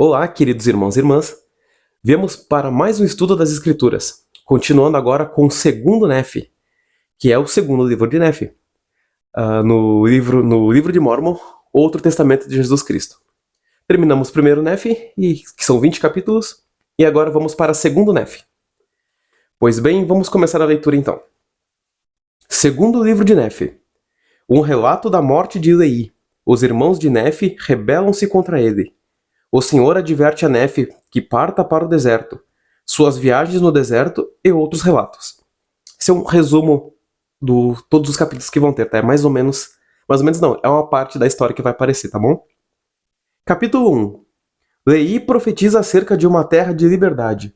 Olá, queridos irmãos e irmãs. Viemos para mais um estudo das Escrituras, continuando agora com o segundo Nefe, que é o segundo livro de Nefe, no livro de Mórmon, Outro Testamento de Jesus Cristo. Terminamos o primeiro Nefe, que são 20 capítulos, e agora vamos para o segundo Nefe. Pois bem, vamos começar a leitura então. Segundo livro de Nefe. Um relato da morte de Leí. Os irmãos de Nefe rebelam-se contra ele. O Senhor adverte a Nefe que parta para o deserto, suas viagens no deserto e outros relatos. Esse é um resumo de todos os capítulos que vão ter, tá? É mais ou menos não, é uma parte da história que vai aparecer, tá bom? Capítulo 1. Leí profetiza acerca de uma terra de liberdade.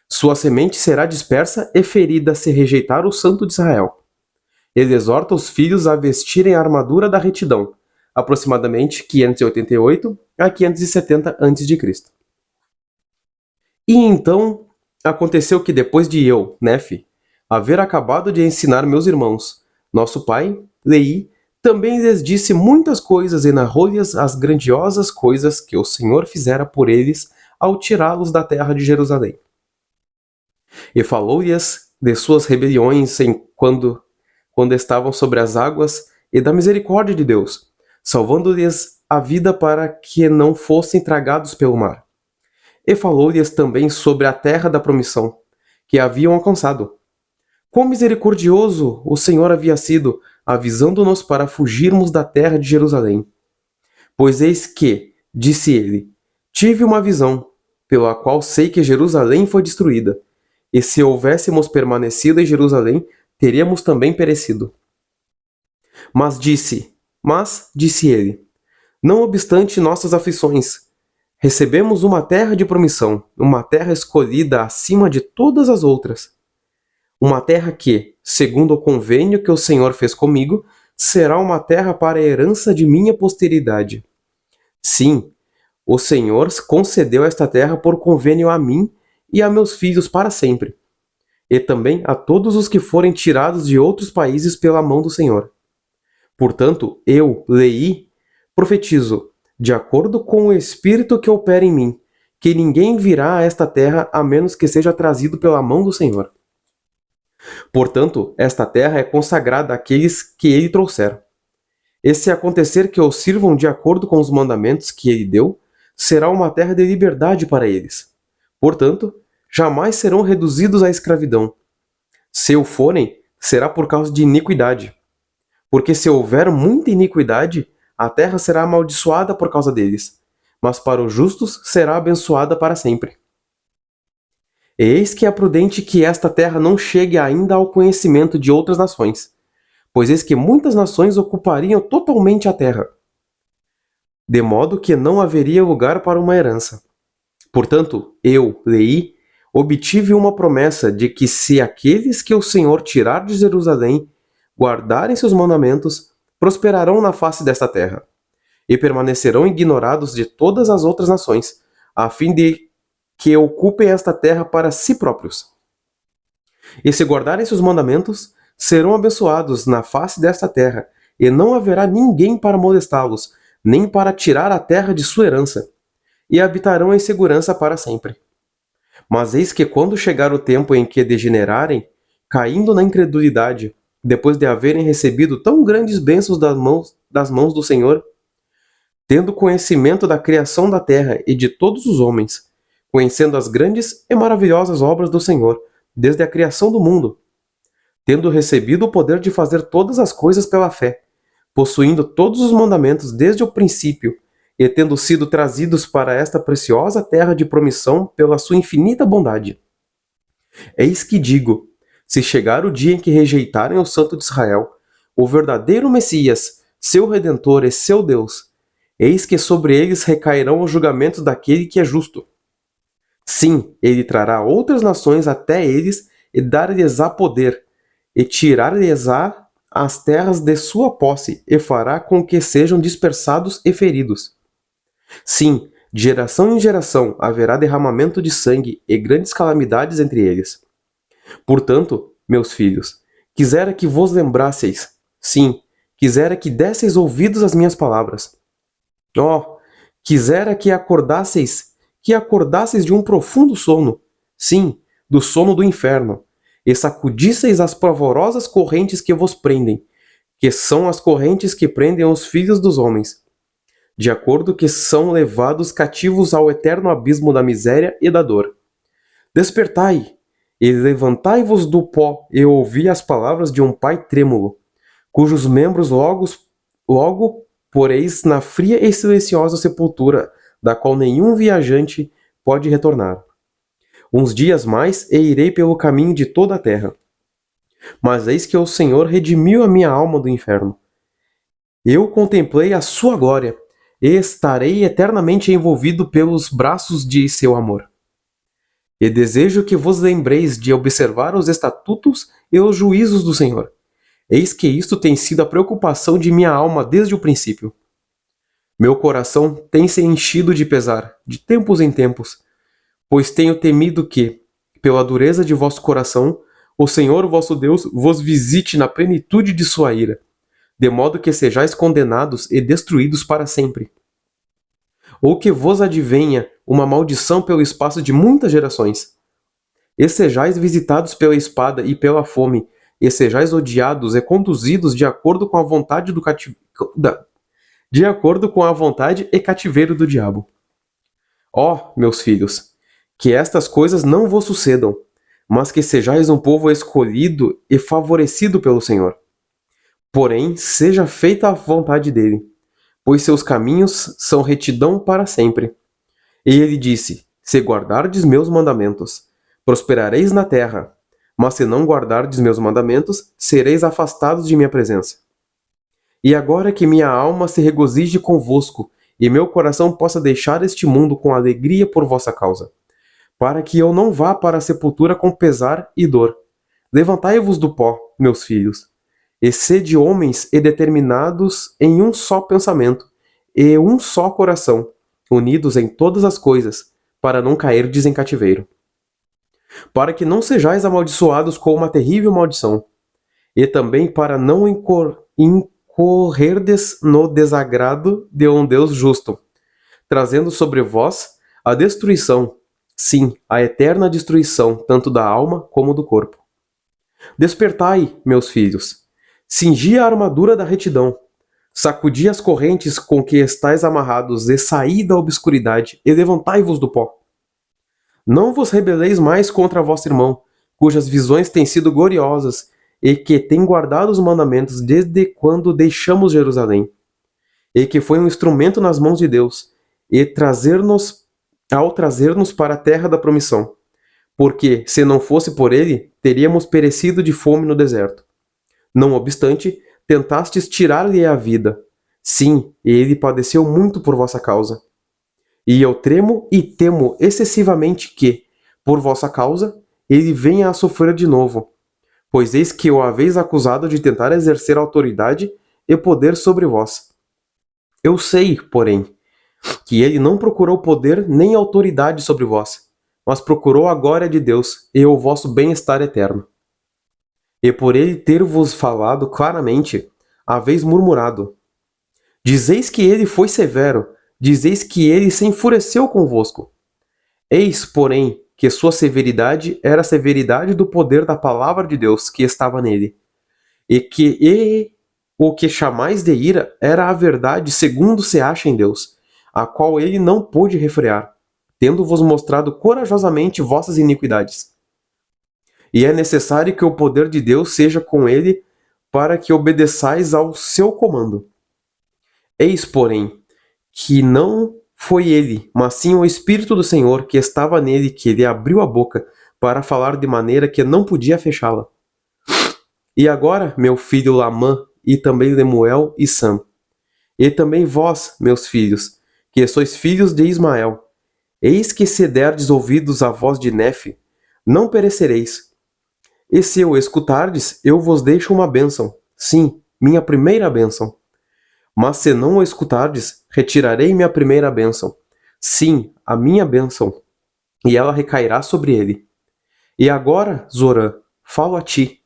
Sua semente será dispersa e ferida se rejeitar o Santo de Israel. Ele exorta os filhos a vestirem a armadura da retidão, aproximadamente 588 a 570 a.C. E então aconteceu que depois de eu, Nefe, haver acabado de ensinar meus irmãos, nosso pai, Leí, também lhes disse muitas coisas e narrou-lhes as grandiosas coisas que o Senhor fizera por eles ao tirá-los da terra de Jerusalém. E falou-lhes de suas rebeliões quando estavam sobre as águas e da misericórdia de Deus, salvando-lhes a vida para que não fossem tragados pelo mar. E falou-lhes também sobre a terra da promissão, que haviam alcançado. Quão misericordioso o Senhor havia sido, avisando-nos para fugirmos da terra de Jerusalém. Pois eis que, disse ele, tive uma visão, pela qual sei que Jerusalém foi destruída, e se houvéssemos permanecido em Jerusalém, teríamos também perecido. Mas disse ele, não obstante nossas aflições, recebemos uma terra de promissão, uma terra escolhida acima de todas as outras. Uma terra que, segundo o convênio que o Senhor fez comigo, será uma terra para a herança de minha posteridade. Sim, o Senhor concedeu esta terra por convênio a mim e a meus filhos para sempre, e também a todos os que forem tirados de outros países pela mão do Senhor. Portanto, eu, Leí, profetizo, de acordo com o Espírito que opera em mim, que ninguém virá a esta terra a menos que seja trazido pela mão do Senhor. Portanto, esta terra é consagrada àqueles que ele trouxer. E se acontecer que os sirvam de acordo com os mandamentos que ele deu, será uma terra de liberdade para eles. Portanto, jamais serão reduzidos à escravidão. Se o forem, será por causa de iniquidade. Porque se houver muita iniquidade, a terra será amaldiçoada por causa deles, mas para os justos será abençoada para sempre. E eis que é prudente que esta terra não chegue ainda ao conhecimento de outras nações, pois eis que muitas nações ocupariam totalmente a terra, de modo que não haveria lugar para uma herança. Portanto, eu, Leí, obtive uma promessa de que se aqueles que o Senhor tirar de Jerusalém guardarem seus mandamentos, prosperarão na face desta terra, e permanecerão ignorados de todas as outras nações, a fim de que ocupem esta terra para si próprios. E se guardarem seus mandamentos, serão abençoados na face desta terra, e não haverá ninguém para molestá-los, nem para tirar a terra de sua herança, e habitarão em segurança para sempre. Mas eis que quando chegar o tempo em que degenerarem, caindo na incredulidade, depois de haverem recebido tão grandes bênçãos das mãos do Senhor, tendo conhecimento da criação da terra e de todos os homens, conhecendo as grandes e maravilhosas obras do Senhor, desde a criação do mundo, tendo recebido o poder de fazer todas as coisas pela fé, possuindo todos os mandamentos desde o princípio, e tendo sido trazidos para esta preciosa terra de promissão pela sua infinita bondade. Eis que digo, se chegar o dia em que rejeitarem o Santo de Israel, o verdadeiro Messias, seu Redentor e seu Deus, eis que sobre eles recairão os julgamentos daquele que é justo. Sim, ele trará outras nações até eles e dar-lhes-á poder, e tirar-lhes-á as terras de sua posse, e fará com que sejam dispersados e feridos. Sim, de geração em geração haverá derramamento de sangue e grandes calamidades entre eles. Portanto, meus filhos, quisera que vos lembrasseis, sim, quisera que desseis ouvidos às minhas palavras. Oh, quisera que acordasseis que acordasseis de um profundo sono, sim, do sono do inferno, e sacudisseis as pavorosas correntes que vos prendem, que são as correntes que prendem os filhos dos homens, de acordo que são levados cativos ao eterno abismo da miséria e da dor. Despertai, e levantai-vos do pó, e ouvi as palavras de um pai trêmulo, cujos membros logo poreis na fria e silenciosa sepultura, da qual nenhum viajante pode retornar. Uns dias mais, e irei pelo caminho de toda a terra. Mas eis que o Senhor redimiu a minha alma do inferno. Eu contemplei a sua glória, e estarei eternamente envolvido pelos braços de seu amor. E desejo que vos lembreis de observar os estatutos e os juízos do Senhor. Eis que isto tem sido a preocupação de minha alma desde o princípio. Meu coração tem se enchido de pesar, de tempos em tempos, pois tenho temido que, pela dureza de vosso coração, o Senhor vosso Deus vos visite na plenitude de sua ira, de modo que sejais condenados e destruídos para sempre. Ou que vos advenha uma maldição pelo espaço de muitas gerações. E sejais visitados pela espada e pela fome, e sejais odiados e conduzidos de acordo com a vontade de acordo com a vontade e cativeiro do diabo. Ó, meus filhos, que estas coisas não vos sucedam, mas que sejais um povo escolhido e favorecido pelo Senhor. Porém, seja feita a vontade dele, pois seus caminhos são retidão para sempre. E ele disse: se guardardes meus mandamentos, prosperareis na terra, mas se não guardardes meus mandamentos, sereis afastados de minha presença. E agora que minha alma se regozije convosco, e meu coração possa deixar este mundo com alegria por vossa causa, para que eu não vá para a sepultura com pesar e dor. Levantai-vos do pó, meus filhos, e sede homens e determinados em um só pensamento, e um só coração, unidos em todas as coisas, para não cairdes em cativeiro. Para que não sejais amaldiçoados com uma terrível maldição, e também para não incorrerdes no desagrado de um Deus justo, trazendo sobre vós a destruição, sim, a eterna destruição, tanto da alma como do corpo. Despertai, meus filhos, cingi a armadura da retidão, sacudi as correntes com que estáis amarrados, e saí da obscuridade, e levantai-vos do pó. Não vos rebeleis mais contra vosso irmão, cujas visões têm sido gloriosas, e que tem guardado os mandamentos desde quando deixamos Jerusalém, e que foi um instrumento nas mãos de Deus, e ao trazer-nos para a terra da promissão. Porque, se não fosse por ele, teríamos perecido de fome no deserto. Não obstante, tentastes tirar-lhe a vida. Sim, ele padeceu muito por vossa causa. E eu tremo e temo excessivamente que, por vossa causa, ele venha a sofrer de novo. Pois eis que o haveis acusado de tentar exercer autoridade e poder sobre vós. Eu sei, porém, que ele não procurou poder nem autoridade sobre vós, mas procurou a glória de Deus e o vosso bem-estar eterno. E por ele ter-vos falado claramente, haveis murmurado. Dizeis que ele foi severo, dizeis que ele se enfureceu convosco. Eis, porém, que sua severidade era a severidade do poder da palavra de Deus que estava nele, e o que chamais de ira era a verdade segundo se acha em Deus, a qual ele não pôde refrear, tendo-vos mostrado corajosamente vossas iniquidades. E é necessário que o poder de Deus seja com ele para que obedeçais ao seu comando. Eis, porém, que não foi ele, mas sim o Espírito do Senhor que estava nele que lhe abriu a boca para falar de maneira que não podia fechá-la. E agora, meu filho Lamã, e também Lemuel e Sam, e também vós, meus filhos, que sois filhos de Ismael, eis que se derdes ouvidos à voz de Nefe, não perecereis. E se o escutardes, eu vos deixo uma bênção, sim, minha primeira bênção. Mas se não o escutardes, retirarei minha primeira bênção, sim, a minha bênção, e ela recairá sobre ele. E agora, Zorã, falo a ti.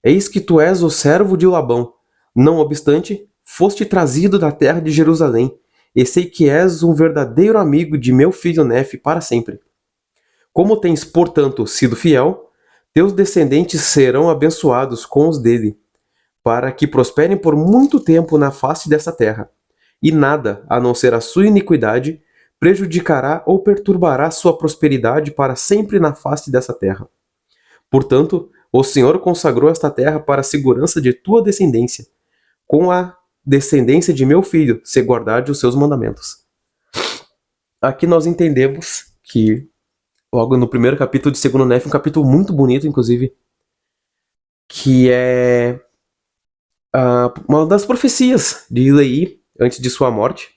Eis que tu és o servo de Labão. Não obstante, foste trazido da terra de Jerusalém, e sei que és um verdadeiro amigo de meu filho Nefe para sempre. Como tens, portanto, sido fiel, teus descendentes serão abençoados com os dele, para que prosperem por muito tempo na face dessa terra, e nada, a não ser a sua iniquidade, prejudicará ou perturbará sua prosperidade para sempre na face dessa terra. Portanto, o Senhor consagrou esta terra para a segurança de tua descendência, com a descendência de meu filho, se guardares os seus mandamentos. Aqui nós entendemos que, logo no primeiro capítulo de 2 Nefe, um capítulo muito bonito, inclusive, que é uma das profecias de Ilei, antes de sua morte,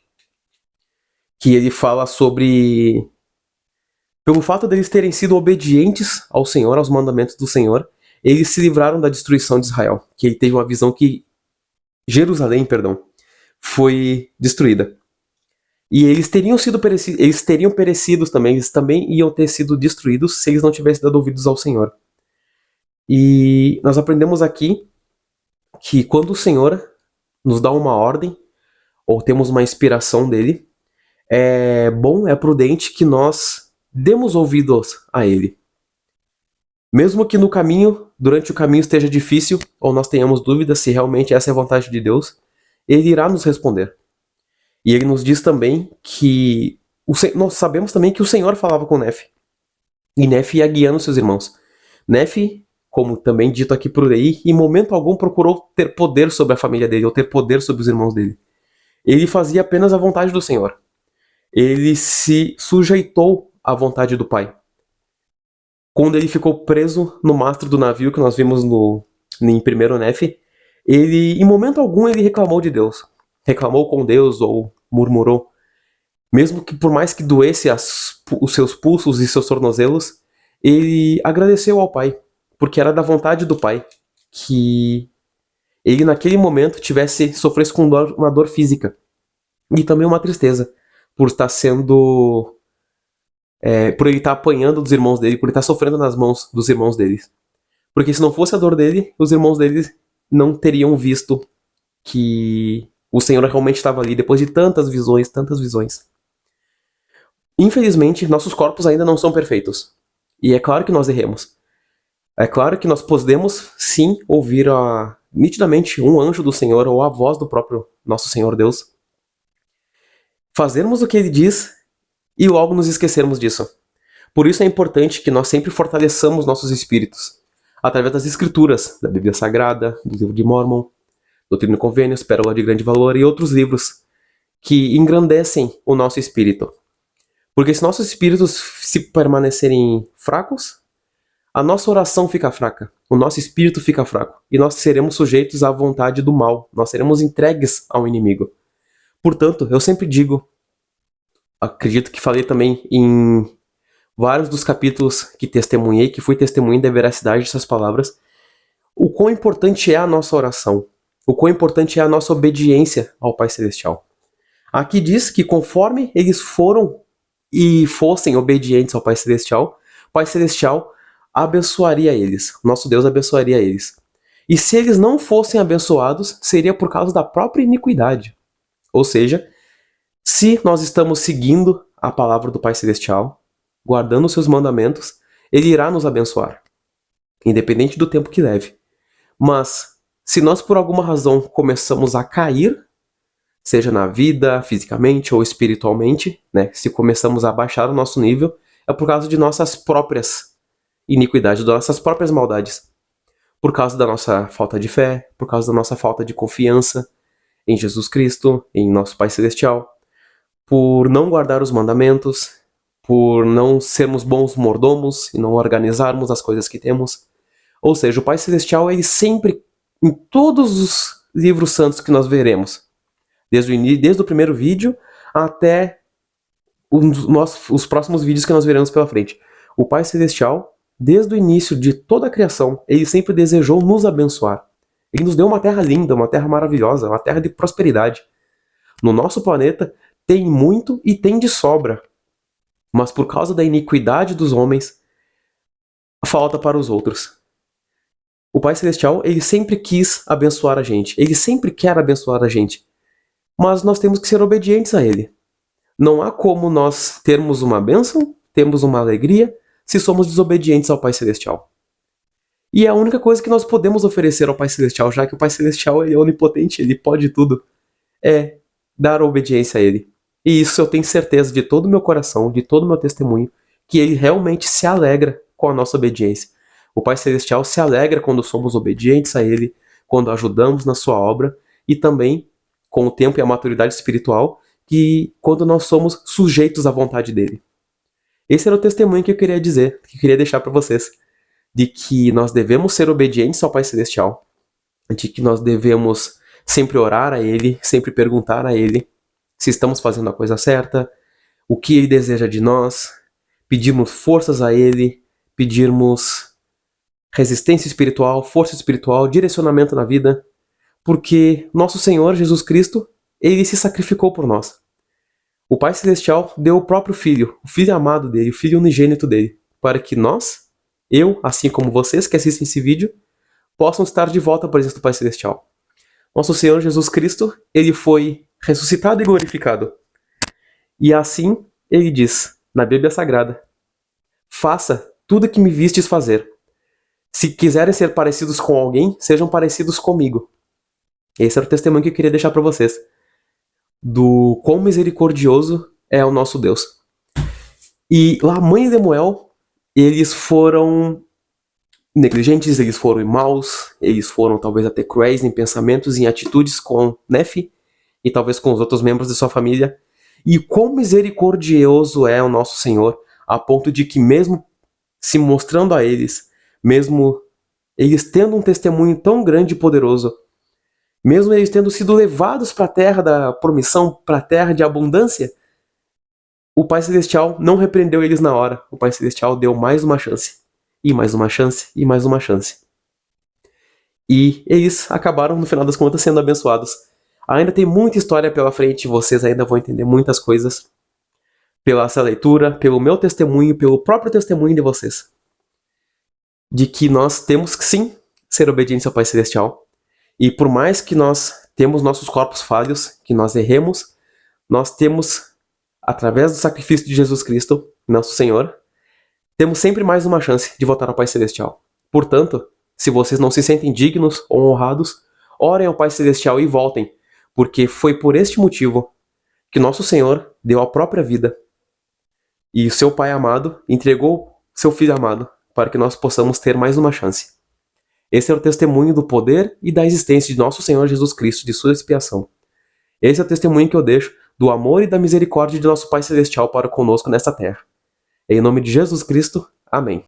que ele fala sobre, pelo fato deles terem sido obedientes ao Senhor, aos mandamentos do Senhor, eles se livraram da destruição de Israel, que ele teve uma visão que Jerusalém, foi destruída. E eles teriam perecido também, eles também iam ter sido destruídos se eles não tivessem dado ouvidos ao Senhor. E nós aprendemos aqui que quando o Senhor nos dá uma ordem, ou temos uma inspiração dele, é bom, é prudente que nós demos ouvidos a ele. Mesmo que no caminho, durante o caminho esteja difícil, ou nós tenhamos dúvidas se realmente essa é a vontade de Deus, ele irá nos responder. E ele nos diz também que nós sabemos também que o Senhor falava com Nefe. E Nefe ia guiando seus irmãos. Nefe, como também dito aqui por aí, em momento algum procurou ter poder sobre a família dele, ou ter poder sobre os irmãos dele. Ele fazia apenas a vontade do Senhor. Ele se sujeitou à vontade do Pai. Quando ele ficou preso no mastro do navio, que nós vimos em 1 Nefe, ele, em momento algum, ele reclamou de Deus. Reclamou com Deus ou murmurou. Mesmo que por mais que doesse os seus pulsos e seus tornozelos, ele agradeceu ao Pai, porque era da vontade do Pai que ele naquele momento sofresse com uma dor física e também uma tristeza por estar por ele estar apanhando dos irmãos dele, por ele estar sofrendo nas mãos dos irmãos deles. Porque se não fosse a dor dele, os irmãos dele não teriam visto que o Senhor realmente estava ali depois de tantas visões, tantas visões. Infelizmente, nossos corpos ainda não são perfeitos. E é claro que nós erremos. É claro que nós podemos, sim, ouvir nitidamente um anjo do Senhor ou a voz do próprio nosso Senhor Deus. Fazermos o que ele diz e logo nos esquecermos disso. Por isso é importante que nós sempre fortaleçamos nossos espíritos, através das escrituras, da Bíblia Sagrada, do livro de Mórmon, Doutrina e Convênios, Pérola de Grande Valor e outros livros que engrandecem o nosso espírito. Porque se nossos espíritos se permanecerem fracos, a nossa oração fica fraca, o nosso espírito fica fraco, e nós seremos sujeitos à vontade do mal, nós seremos entregues ao inimigo. Portanto, eu sempre digo, acredito que falei também em vários dos capítulos que testemunhei, que fui testemunha da veracidade dessas palavras, o quão importante é a nossa oração, o quão importante é a nossa obediência ao Pai Celestial. Aqui diz que conforme eles foram e fossem obedientes ao Pai Celestial, o Pai Celestial abençoaria eles, nosso Deus abençoaria eles. E se eles não fossem abençoados, seria por causa da própria iniquidade. Ou seja, se nós estamos seguindo a palavra do Pai Celestial, guardando os seus mandamentos, ele irá nos abençoar, independente do tempo que leve. Mas, se nós por alguma razão começamos a cair, seja na vida, fisicamente ou espiritualmente, né, se começamos a baixar o nosso nível, é por causa de nossas próprias iniquidades, das nossas próprias maldades. Por causa da nossa falta de fé, por causa da nossa falta de confiança em Jesus Cristo, em nosso Pai Celestial, por não guardar os mandamentos, por não sermos bons mordomos e não organizarmos as coisas que temos. Ou seja, o Pai Celestial, ele sempre, em todos os livros santos que nós veremos, desde o primeiro vídeo até os próximos vídeos que nós veremos pela frente, o Pai Celestial, desde o início de toda a criação, ele sempre desejou nos abençoar. Ele nos deu uma terra linda, uma terra maravilhosa, uma terra de prosperidade. No nosso planeta tem muito e tem de sobra. Mas por causa da iniquidade dos homens, falta para os outros. O Pai Celestial, ele sempre quis abençoar a gente. Ele sempre quer abençoar a gente. mas nós temos que ser obedientes a Ele. Não há como nós termos uma bênção, termos uma alegria, se somos desobedientes ao Pai Celestial. E é a única coisa que nós podemos oferecer ao Pai Celestial, já que o Pai Celestial ele é onipotente, ele pode tudo, é dar obediência a Ele. E isso eu tenho certeza de todo o meu coração, de todo o meu testemunho, que Ele realmente se alegra com a nossa obediência. O Pai Celestial se alegra quando somos obedientes a Ele, quando ajudamos na sua obra, e também, com o tempo e a maturidade espiritual, que quando nós somos sujeitos à vontade dEle. Esse era o testemunho que eu queria dizer, que eu queria deixar para vocês, de que nós devemos ser obedientes ao Pai Celestial, de que nós devemos sempre orar a Ele, sempre perguntar a Ele se estamos fazendo a coisa certa, o que Ele deseja de nós, pedirmos forças a Ele, pedirmos resistência espiritual, força espiritual, direcionamento na vida, porque nosso Senhor Jesus Cristo, Ele se sacrificou por nós. O Pai Celestial deu o próprio Filho, o Filho amado dele, o Filho unigênito dele, para que nós, eu, assim como vocês que assistem esse vídeo, possam estar de volta à presença do Pai Celestial. Nosso Senhor Jesus Cristo, Ele foi ressuscitado e glorificado. E assim, Ele diz, na Bíblia Sagrada, faça tudo o que me vistes fazer. Se quiserem ser parecidos com alguém, sejam parecidos comigo. Esse era o testemunho que eu queria deixar para vocês, do quão misericordioso é o nosso Deus. E Lamã e Lemuel, eles foram negligentes, eles foram maus, eles foram talvez até cruéis em pensamentos e em atitudes com Nefe e talvez com os outros membros de sua família. E quão misericordioso é o nosso Senhor, a ponto de que mesmo se mostrando a eles, mesmo eles tendo um testemunho tão grande e poderoso, mesmo eles tendo sido levados para a terra da promissão, para a terra de abundância, o Pai Celestial não repreendeu eles na hora. O Pai Celestial deu mais uma chance, e mais uma chance, e mais uma chance. E eles acabaram, no final das contas, sendo abençoados. Ainda tem muita história pela frente, vocês ainda vão entender muitas coisas pela essa leitura, pelo meu testemunho, pelo próprio testemunho de vocês. De que nós temos que sim ser obedientes ao Pai Celestial. E por mais que nós temos nossos corpos falhos, que nós erremos, nós temos, através do sacrifício de Jesus Cristo, nosso Senhor, temos sempre mais uma chance de voltar ao Pai Celestial. Portanto, se vocês não se sentem dignos ou honrados, orem ao Pai Celestial e voltem, porque foi por este motivo que nosso Senhor deu a própria vida e o seu Pai amado entregou seu Filho amado para que nós possamos ter mais uma chance. Esse é o testemunho do poder e da existência de nosso Senhor Jesus Cristo, de sua expiação. Esse é o testemunho que eu deixo do amor e da misericórdia de nosso Pai Celestial para conosco nesta terra. Em nome de Jesus Cristo, amém.